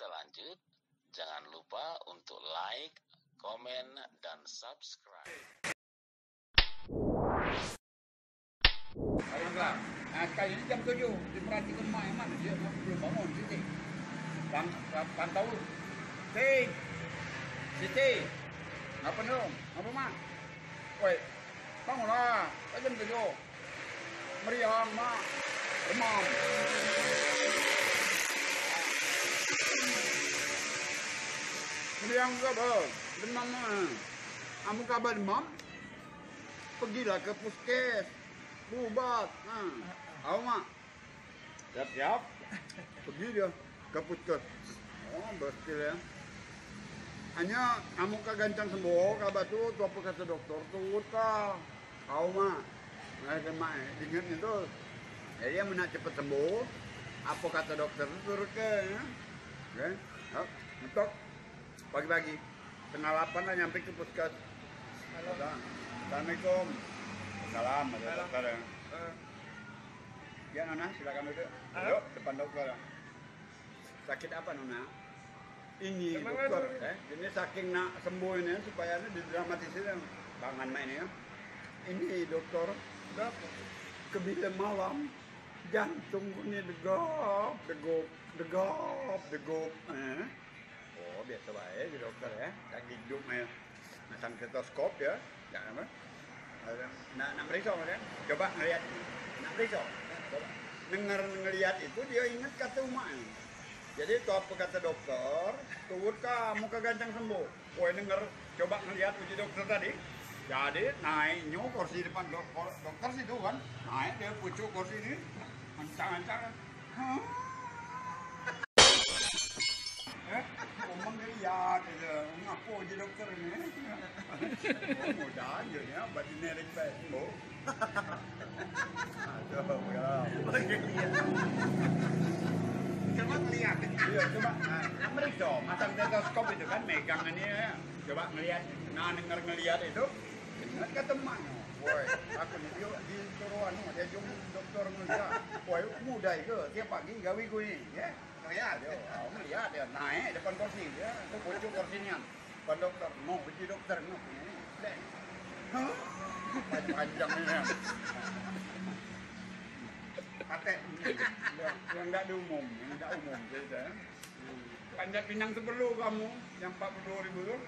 kita lanjut, jangan lupa untuk like, komen, dan subscribe. Baiklah, nah sekali ini jam 7, diperhatikan main mana dia belum bangun, Siti. Pantau. Siti. Ngapa dong? Ngapa mak? Woi, bangunlah, jam 7. Meriang mak, demam. Meriang juga bang, demam mah. Kamu kabar demam? Pergilah ke puskes. Bubat, tahu mak? Siap-siap, pergi dia ke puskes. Oh, berskill ya. Hanya kamu kagancang sembuh, kabar tuh apa kata dokter tuh kah? Tahu mak? Nah, mak, ingat itu. Ya dia nak cepat sembuh. Apa kata dokter itu turut ke? Oke, untuk pagi-pagi setengah 8 lah nyampe ke puskes. Assalamualaikum. Salam, ada dokter ya. Ya Nona, silakan duduk. Duduk depan dokter. Sakit apa Nona? Ini dokter, ini saking nak sembuh ini supaya ini didramatisir tangan mak ini ya. Ini dokter, kebilang malam jantung ini degup. Oh biasa baik dokter ya. Lagi hidup masang stetoskop ya, jangan apa? Nak meriksa kan? Coba ngelihat, nak meriksa. Coba ngelihat itu dia ingat kata umatnya. Jadi itu apa kata dokter? Turut kamu kagancang sembuh. Woi denger, coba ngelihat uji dokter tadi. Jadi naiknya kursi depan dokter situ kan, naik dia pucuk kursi ini, ancang-ancang. Ngomong ngelihat aja, ngaku uji dokter ini. Mudah aja ya, buat generik baik, bu. Aduh, ya. Coba ngelihat. Iya, coba. Nah, meriksa, masang stetoskop itu kan, megang ini ya. Coba ngelihat, nah denger ngelihat itu, ingat ke temannya. Woi, aku nih disuruh dia jom dokter ngelihat. Woi, muda itu, tiap pagi gawe gue ini, ya. Ngelihat dia, melihat dia naik depan kursi dia, itu pucuk kursinya. Depan dokter, mau uji dokter, mau ini. Panjang ini ya. Pakai yang enggak umum, Panjat Pinang itu perlu kamu yang 42.000 tuh.